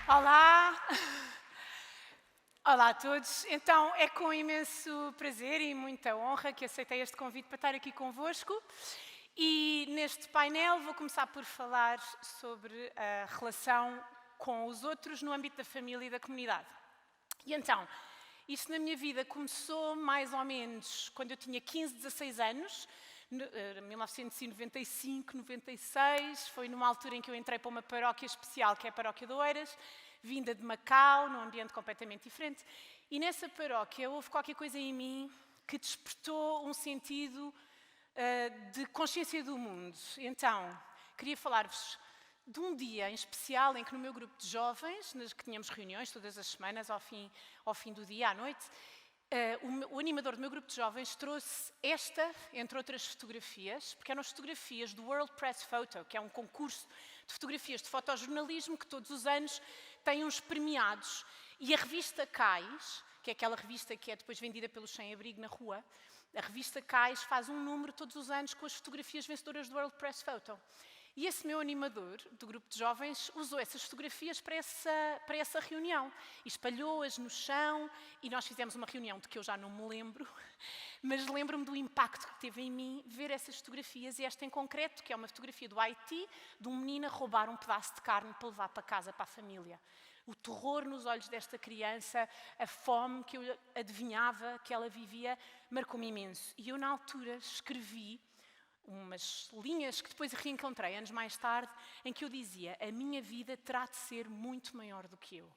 Olá! Olá a todos. Então, é com imenso prazer e muita honra que aceitei este convite para estar aqui convosco. E neste painel vou começar por falar sobre a relação com os outros no âmbito da família e da comunidade. E então, isto na minha vida começou mais ou menos quando eu tinha 15, 16 anos, 1995, 96, foi numa altura em que eu entrei para uma paróquia especial, que é a Paróquia de Oeiras, vinda de Macau, num ambiente completamente diferente. E nessa paróquia houve qualquer coisa em mim que despertou um sentido de consciência do mundo. Então, queria falar-vos de um dia em especial em que no meu grupo de jovens, que tínhamos reuniões todas as semanas, ao fim do dia, à noite, o animador do meu grupo de jovens trouxe esta, entre outras fotografias, porque eram as fotografias do World Press Photo, que é um concurso de fotografias de fotojornalismo que todos os anos tem uns premiados. E a revista Cais, que é aquela revista que é depois vendida pelo sem-abrigo na rua, a revista Cais faz um número todos os anos com as fotografias vencedoras do World Press Photo. E esse meu animador do grupo de jovens usou essas fotografias para essa reunião. E espalhou-as no chão e nós fizemos uma reunião de que eu já não me lembro, mas lembro-me do impacto que teve em mim ver essas fotografias, e esta em concreto, que é uma fotografia do Haiti, de um menino a roubar um pedaço de carne para levar para casa, para a família. O terror nos olhos desta criança, a fome que eu adivinhava que ela vivia, marcou-me imenso. E eu, na altura, escrevi umas linhas que depois reencontrei anos mais tarde, em que eu dizia: a minha vida terá de ser muito maior do que eu.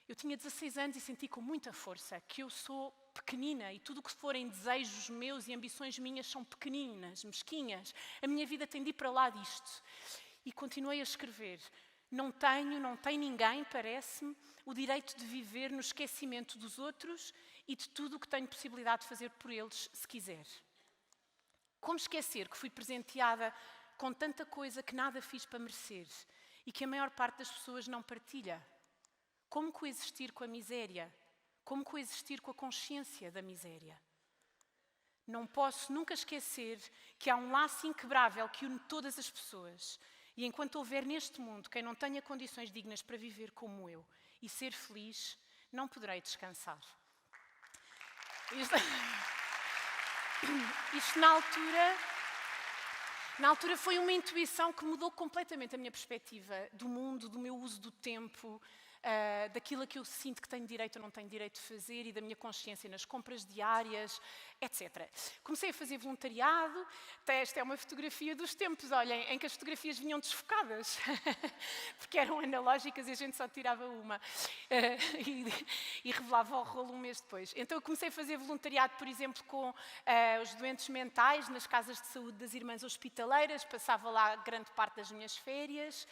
Eu tinha 16 anos e senti com muita força que eu sou pequenina e tudo o que forem desejos meus e ambições minhas são pequeninas, mesquinhas. A minha vida tem de ir para lá disto. E continuei a escrever. Não tem ninguém, parece-me, o direito de viver no esquecimento dos outros e de tudo o que tenho possibilidade de fazer por eles, se quiser. Como esquecer que fui presenteada com tanta coisa que nada fiz para merecer e que a maior parte das pessoas não partilha? Como coexistir com a miséria? Como coexistir com a consciência da miséria? Não posso nunca esquecer que há um laço inquebrável que une todas as pessoas. E enquanto houver neste mundo quem não tenha condições dignas para viver como eu e ser feliz, não poderei descansar. Isto na altura foi uma intuição que mudou completamente a minha perspectiva do mundo, do meu uso do tempo, daquilo a que eu sinto que tenho direito ou não tenho direito de fazer e da minha consciência nas compras diárias, etc. Comecei a fazer voluntariado. Esta é uma fotografia dos tempos, olhem, em que as fotografias vinham desfocadas, porque eram analógicas e a gente só tirava uma e revelava o rolo um mês depois. Então eu comecei a fazer voluntariado, por exemplo, com os doentes mentais nas casas de saúde das irmãs hospitaleiras, passava lá grande parte das minhas férias.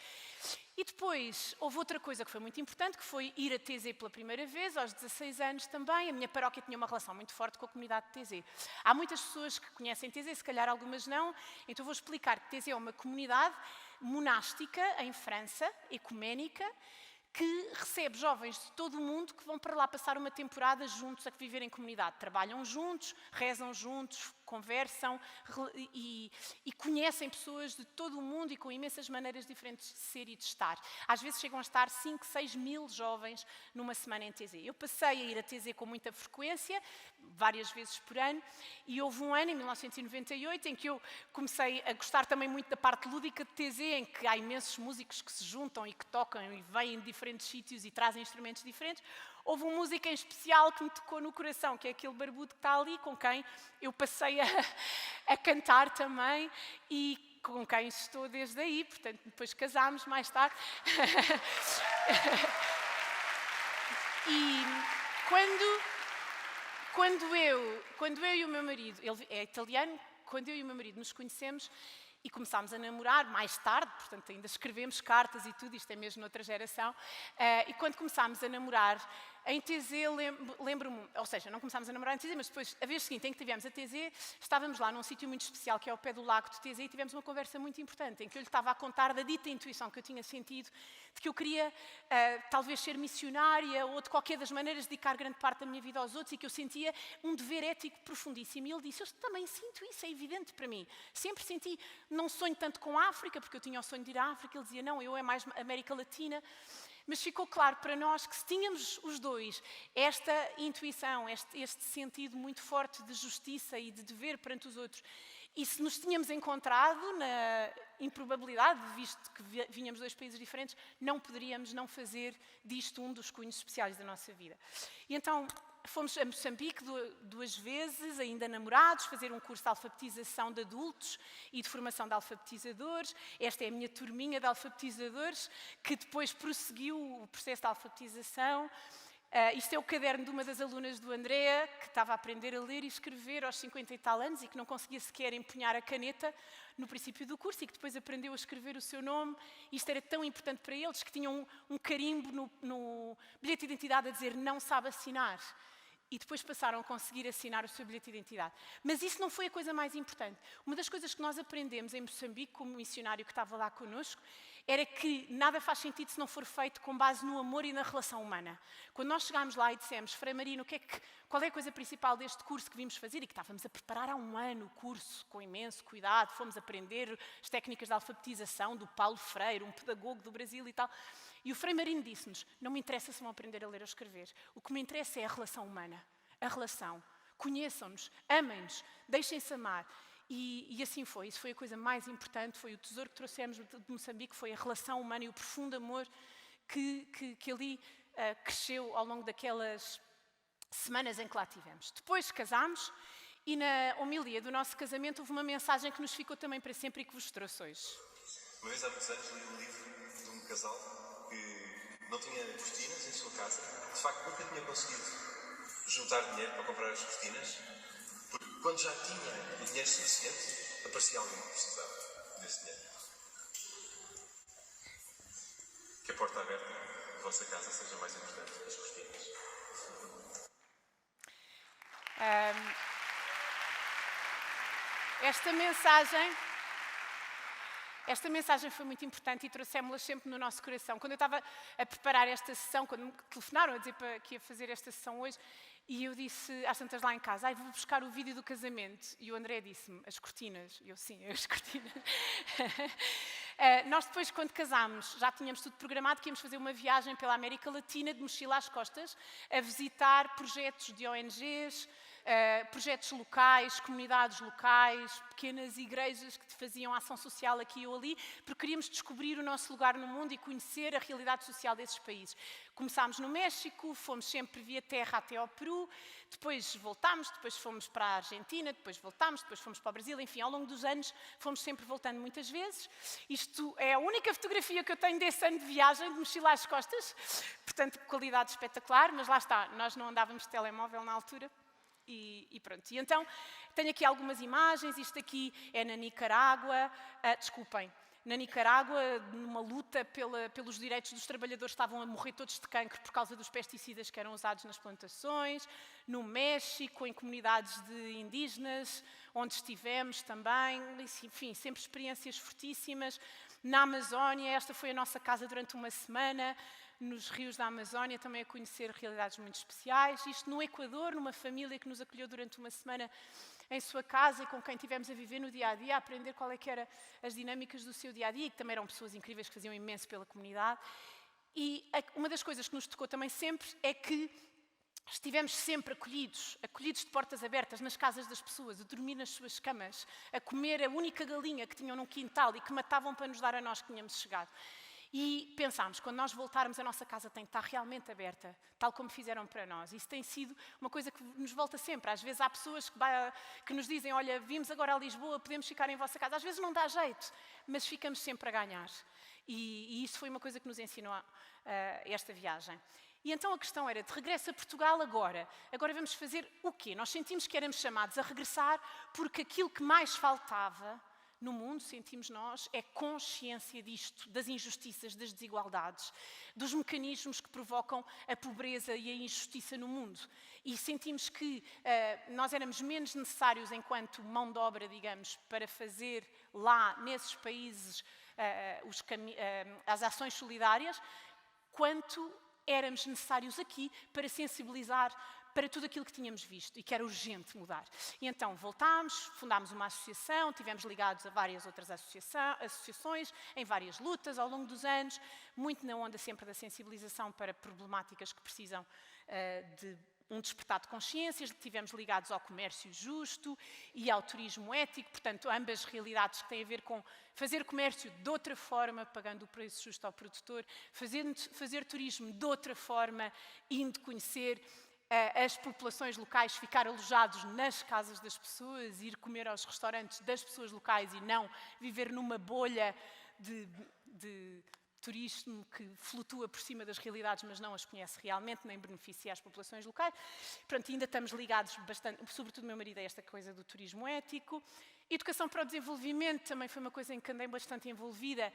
E depois houve outra coisa que foi muito importante, que foi ir a TZ pela primeira vez, aos 16 anos também. A minha paróquia tinha uma relação muito forte com a comunidade de TZ. Há muitas pessoas que conhecem TZ, se calhar algumas não, então vou explicar que TZ é uma comunidade monástica em França, ecuménica, que recebe jovens de todo o mundo que vão para lá passar uma temporada juntos a viver em comunidade. Trabalham juntos, rezam juntos, conversam e conhecem pessoas de todo o mundo e com imensas maneiras diferentes de ser e de estar. Às vezes chegam a estar 5, 6 mil jovens numa semana em TZ. Eu passei a ir a TZ com muita frequência, várias vezes por ano, e houve um ano, em 1998, em que eu comecei a gostar também muito da parte lúdica de TZ, em que há imensos músicos que se juntam e que tocam e vêm de diferentes sítios e trazem instrumentos diferentes. Houve um músico em especial que me tocou no coração, que é aquele barbudo que está ali, com quem eu passei a cantar também e com quem estou desde aí, portanto, depois casámos mais tarde. E quando eu e o meu marido, ele é italiano, quando eu e o meu marido nos conhecemos e começámos a namorar mais tarde, portanto ainda escrevemos cartas e tudo, isto é mesmo noutra geração, e quando começámos a namorar em TZ, lembro-me, ou seja, não começámos a namorar em TZ, mas depois, a vez seguinte em que tivemos a TZ, estávamos lá num sítio muito especial, que é ao pé do lago de TZ, e tivemos uma conversa muito importante, em que eu lhe estava a contar da dita intuição que eu tinha sentido, de que eu queria talvez ser missionária ou de qualquer das maneiras dedicar grande parte da minha vida aos outros, e que eu sentia um dever ético profundíssimo. E ele disse: eu também sinto isso, é evidente para mim. Sempre senti, não sonho tanto com a África, porque eu tinha o sonho de ir à África. Ele dizia: não, eu é mais América Latina. Mas ficou claro para nós que se tínhamos os dois esta intuição, este sentido muito forte de justiça e de dever perante os outros, e se nos tínhamos encontrado na improbabilidade, visto que vínhamos de dois países diferentes, não poderíamos não fazer disto um dos cunhos especiais da nossa vida. E então fomos a Moçambique 2 vezes, ainda namorados, fazer um curso de alfabetização de adultos e de formação de alfabetizadores. Esta é a minha turminha de alfabetizadores, que depois prosseguiu o processo de alfabetização. Isto é o caderno de uma das alunas do André, que estava a aprender a ler e escrever aos 50 e tal anos e que não conseguia sequer empunhar a caneta no princípio do curso e que depois aprendeu a escrever o seu nome. Isto era tão importante para eles que tinham um carimbo no bilhete de identidade a dizer não sabe assinar. E depois passaram a conseguir assinar o seu bilhete de identidade. Mas isso não foi a coisa mais importante. Uma das coisas que nós aprendemos em Moçambique, como missionário que estava lá connosco, era que nada faz sentido se não for feito com base no amor e na relação humana. Quando nós chegámos lá e dissemos, Frei Marino, qual é a coisa principal deste curso que vimos fazer? E que estávamos a preparar há um ano o curso com imenso cuidado, fomos aprender as técnicas de alfabetização do Paulo Freire, um pedagogo do Brasil e tal. E o Frei Marino disse-nos, não me interessa se vão aprender a ler ou escrever, o que me interessa é a relação humana, a relação. Conheçam-nos, amem-nos, deixem-se amar. E assim foi, isso foi a coisa mais importante, foi o tesouro que trouxemos de Moçambique, foi a relação humana e o profundo amor que ali cresceu ao longo daquelas semanas em que lá tivemos. Depois casámos e na homilia do nosso casamento houve uma mensagem que nos ficou também para sempre e que vos trouxe hoje. Uma vez há muitos anos li um livro de um casal que não tinha cortinas em sua casa, de facto nunca tinha conseguido juntar dinheiro para comprar as cortinas, porque quando já tinha o dinheiro suficiente, aparecia alguém que precisava desse dinheiro. Que a porta aberta da vossa casa seja mais importante que as cortinas. Esta mensagem foi muito importante e trouxemos-la sempre no nosso coração. Quando eu estava a preparar esta sessão, quando me telefonaram a dizer que ia fazer esta sessão hoje, e eu disse às tantas lá em casa, vou buscar o vídeo do casamento. E o André disse-me, as cortinas. E eu, sim, as cortinas. Nós depois, quando casámos, já tínhamos tudo programado, que íamos fazer uma viagem pela América Latina, de mochila às costas, a visitar projetos de ONGs, projetos locais, comunidades locais, pequenas igrejas que faziam ação social aqui ou ali, porque queríamos descobrir o nosso lugar no mundo e conhecer a realidade social desses países. Começámos no México, fomos sempre via terra até ao Peru, depois voltámos, depois fomos para a Argentina, depois voltámos, depois fomos para o Brasil, enfim, ao longo dos anos fomos sempre voltando muitas vezes. Isto é a única fotografia que eu tenho desse ano de viagem, de mochila às costas, portanto, qualidade espetacular, mas lá está, nós não andávamos de telemóvel na altura. E pronto. E então, tenho aqui algumas imagens. Isto aqui é na Nicarágua. Na Nicarágua, numa luta pelos direitos dos trabalhadores, estavam a morrer todos de cancro por causa dos pesticidas que eram usados nas plantações. No México, em comunidades de indígenas, onde estivemos também. Enfim, sempre experiências fortíssimas. Na Amazónia, esta foi a nossa casa durante uma semana. Nos rios da Amazónia, também a conhecer realidades muito especiais. Isto no Equador, numa família que nos acolheu durante uma semana em sua casa e com quem tivemos a viver no dia-a-dia, a aprender qual é que eram as dinâmicas do seu dia-a-dia e que também eram pessoas incríveis que faziam imenso pela comunidade. E uma das coisas que nos tocou também sempre é que estivemos sempre acolhidos de portas abertas nas casas das pessoas, a dormir nas suas camas, a comer a única galinha que tinham num quintal e que matavam para nos dar a nós que tínhamos chegado. E pensámos, quando nós voltarmos, a nossa casa tem que estar realmente aberta, tal como fizeram para nós. Isso tem sido uma coisa que nos volta sempre. Às vezes há pessoas que nos dizem, olha, vimos agora a Lisboa, podemos ficar em vossa casa. Às vezes não dá jeito, mas ficamos sempre a ganhar. E isso foi uma coisa que nos ensinou esta viagem. E então a questão era, de regresso a Portugal agora vamos fazer o quê? Nós sentimos que éramos chamados a regressar porque aquilo que mais faltava no mundo, sentimos nós, é consciência disto, das injustiças, das desigualdades, dos mecanismos que provocam a pobreza e a injustiça no mundo. E sentimos que nós éramos menos necessários enquanto mão de obra, digamos, para fazer lá, nesses países, as ações solidárias, quanto éramos necessários aqui para sensibilizar para tudo aquilo que tínhamos visto e que era urgente mudar. E então voltámos, fundámos uma associação, tivemos ligados a várias outras associações, em várias lutas ao longo dos anos, muito na onda sempre da sensibilização para problemáticas que precisam de um despertar de consciências, estivemos ligados ao comércio justo e ao turismo ético, portanto, ambas realidades que têm a ver com fazer comércio de outra forma, pagando o preço justo ao produtor, fazer turismo de outra forma, indo conhecer as populações locais, ficar alojados nas casas das pessoas, ir comer aos restaurantes das pessoas locais e não viver numa bolha de turismo que flutua por cima das realidades, mas não as conhece realmente, nem beneficia as populações locais. Pronto, ainda estamos ligados bastante, sobretudo o meu marido, a esta coisa do turismo ético. Educação para o desenvolvimento também foi uma coisa em que andei bastante envolvida,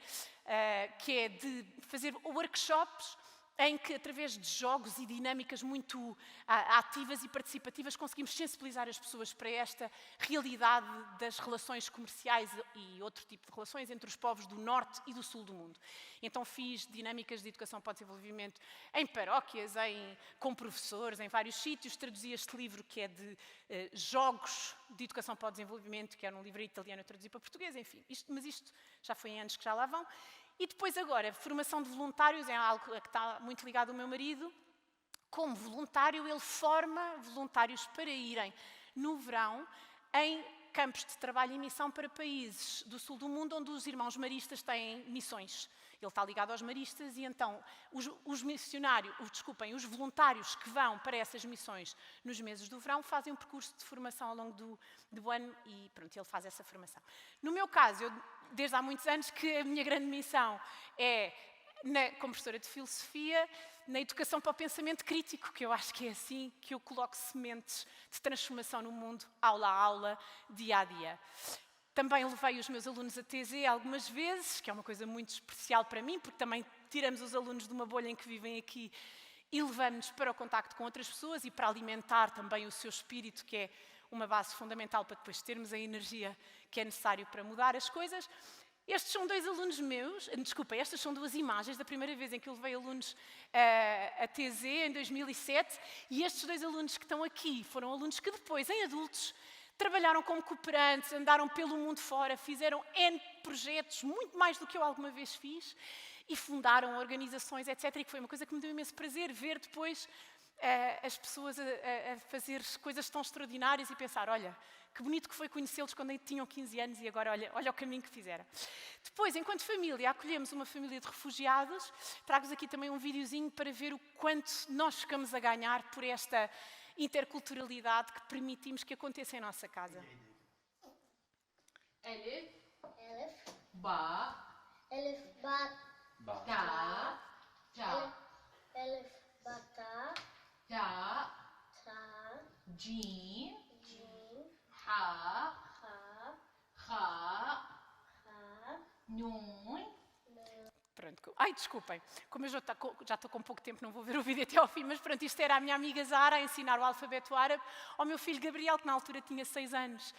que é de fazer workshops em que, através de jogos e dinâmicas muito ativas e participativas, conseguimos sensibilizar as pessoas para esta realidade das relações comerciais e outro tipo de relações entre os povos do norte e do sul do mundo. Então fiz dinâmicas de educação para o desenvolvimento em paróquias, com professores, em vários sítios. Traduzi este livro que é de jogos de educação para o desenvolvimento, que era um livro italiano, eu traduzi para português, enfim. Mas isto já foi em anos que já lá vão. E depois agora, formação de voluntários, é algo que está muito ligado ao meu marido. Como voluntário, ele forma voluntários para irem no verão em campos de trabalho e missão para países do sul do mundo, onde os irmãos maristas têm missões. Ele está ligado aos maristas e então os voluntários que vão para essas missões nos meses do verão fazem um percurso de formação ao longo do ano e pronto, ele faz essa formação. No meu caso, desde há muitos anos que a minha grande missão é, como professora de filosofia, na educação para o pensamento crítico, que eu acho que é assim que eu coloco sementes de transformação no mundo, aula a aula, dia a dia. Também levei os meus alunos a TZ algumas vezes, que é uma coisa muito especial para mim, porque também tiramos os alunos de uma bolha em que vivem aqui e levamos-nos para o contacto com outras pessoas e para alimentar também o seu espírito, que é uma base fundamental para depois termos a energia que é necessário para mudar as coisas. Estes são dois alunos meus, estas são duas imagens da primeira vez em que eu levei alunos a TZ, em 2007, e estes dois alunos que estão aqui foram alunos que depois, em adultos, trabalharam como cooperantes, andaram pelo mundo fora, fizeram N projetos, muito mais do que eu alguma vez fiz, e fundaram organizações, etc. E que foi uma coisa que me deu imenso prazer ver depois as pessoas a fazer coisas tão extraordinárias e pensar, olha, que bonito que foi conhecê-los quando ainda tinham 15 anos e agora olha o caminho que fizeram. Depois, enquanto família, acolhemos uma família de refugiados. Trago-vos aqui também um videozinho para ver o quanto nós ficamos a ganhar por esta interculturalidade que permitimos que aconteça em nossa casa. Elif, Elif, ba, Elif, Bat, ta, ta, Elif, Bata, ta, Ta, jim, Jim, ha, Ha, ha, Ha, nun, Pronto. Ai, desculpem, como eu já estou com pouco tempo, não vou ver o vídeo até ao fim, mas pronto, isto era a minha amiga Zara a ensinar o alfabeto árabe ao meu filho Gabriel, que na altura tinha 6 anos.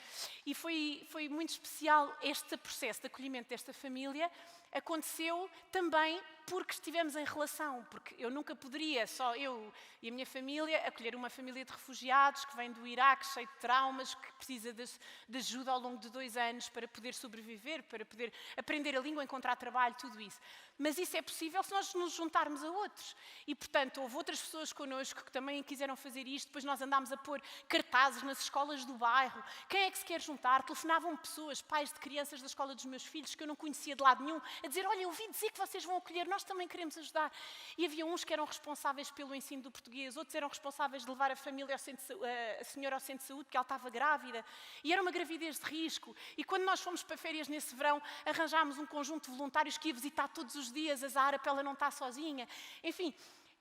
E foi muito especial este processo de acolhimento desta família. Aconteceu também porque estivemos em relação, porque eu nunca poderia, só eu e a minha família, acolher uma família de refugiados que vem do Iraque, cheio de traumas, que precisa de ajuda ao longo de 2 anos para poder sobreviver, para poder aprender a língua, encontrar trabalho, tudo isso. Mas isso é possível se nós nos juntarmos a outros. E, portanto, houve outras pessoas connosco que também quiseram fazer isto. Depois nós andámos a pôr cartazes nas escolas do bairro. Quem é que se quer juntar? Telefonavam pessoas, pais de crianças da escola dos meus filhos, que eu não conhecia de lado nenhum, a dizer, olha, eu ouvi dizer que vocês vão acolher, nós também queremos ajudar. E havia uns que eram responsáveis pelo ensino do português, outros eram responsáveis de levar a família, a senhora ao centro de saúde, porque ela estava grávida. E era uma gravidez de risco. E quando nós fomos para férias nesse verão, arranjámos um conjunto de voluntários que ia visitar todos os dias a Zara para ela não estar sozinha. Enfim,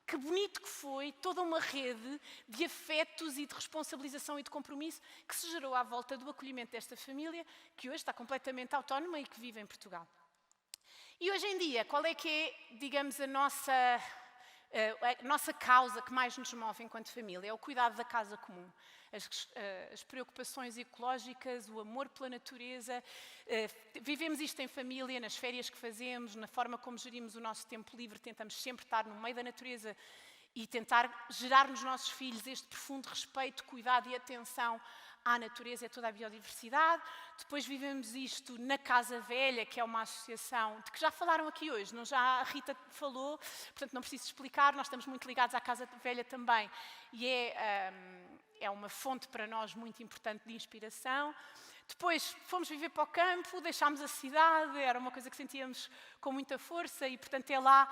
que bonito que foi toda uma rede de afetos e de responsabilização e de compromisso que se gerou à volta do acolhimento desta família, que hoje está completamente autónoma e que vive em Portugal. E hoje em dia, qual é que é, digamos, a nossa causa que mais nos move enquanto família? É o cuidado da casa comum. As preocupações ecológicas, o amor pela natureza. Vivemos isto em família, nas férias que fazemos, na forma como gerimos o nosso tempo livre, tentamos sempre estar no meio da natureza e tentar gerar nos nossos filhos este profundo respeito, cuidado e atenção à natureza e a toda a biodiversidade. Depois vivemos isto na Casa Velha, que é uma associação de que já falaram aqui hoje, não já a Rita falou, portanto não preciso explicar, nós estamos muito ligados à Casa Velha também e é uma fonte para nós muito importante de inspiração. Depois fomos viver para o campo, deixámos a cidade, era uma coisa que sentíamos com muita força e portanto é lá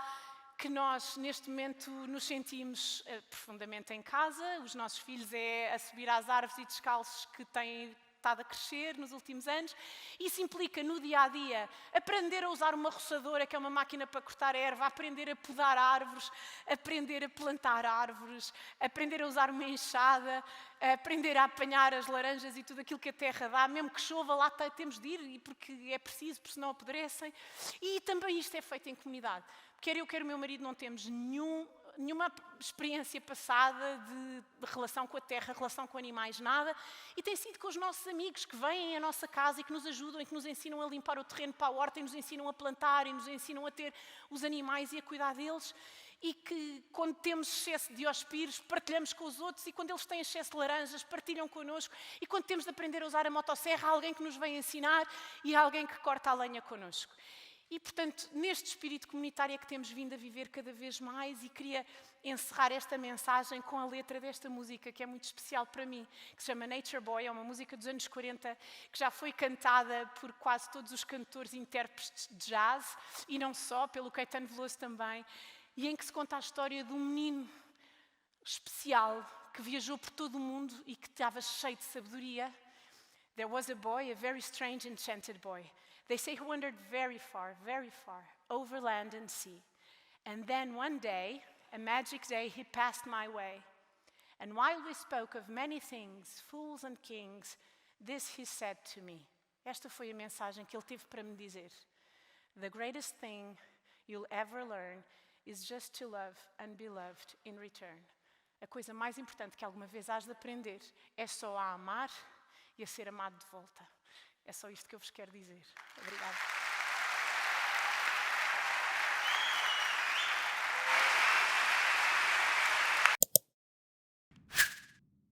que nós, neste momento, nos sentimos profundamente em casa. Os nossos filhos é a subir às árvores e descalços que têm estado a crescer nos últimos anos. Isso implica, no dia-a-dia, aprender a usar uma roçadora, que é uma máquina para cortar erva, aprender a podar árvores, aprender a plantar árvores, aprender a usar uma enxada, aprender a apanhar as laranjas e tudo aquilo que a terra dá. Mesmo que chova, lá temos de ir, porque é preciso, porque senão apodrecem. E também isto é feito em comunidade. Quer eu, quer o meu marido, não temos nenhuma experiência passada de relação com a terra, relação com animais, nada. E tem sido com os nossos amigos que vêm à nossa casa e que nos ajudam e que nos ensinam a limpar o terreno para a horta e nos ensinam a plantar e nos ensinam a ter os animais e a cuidar deles. E que quando temos excesso de diospírios, partilhamos com os outros e quando eles têm excesso de laranjas, partilham connosco. E quando temos de aprender a usar a motosserra, há alguém que nos vem ensinar e há alguém que corta a lenha connosco. E, portanto, neste espírito comunitário é que temos vindo a viver cada vez mais e queria encerrar esta mensagem com a letra desta música que é muito especial para mim, que se chama Nature Boy, é uma música dos anos 40 que já foi cantada por quase todos os cantores e intérpretes de jazz e não só, pelo Caetano Veloso também, e em que se conta a história de um menino especial que viajou por todo o mundo e que estava cheio de sabedoria. There was a boy, a very strange, enchanted boy. They say he wandered very far, over land and sea. And then one day, a magic day, he passed my way. And while we spoke of many things, fools and kings, this he said to me. Esta foi a mensagem que ele teve para me dizer. The greatest thing you'll ever learn is just to love and be loved in return. A coisa mais importante que alguma vez hás de aprender é só a amar e a ser amado de volta. É só isto que eu vos quero dizer. Obrigada.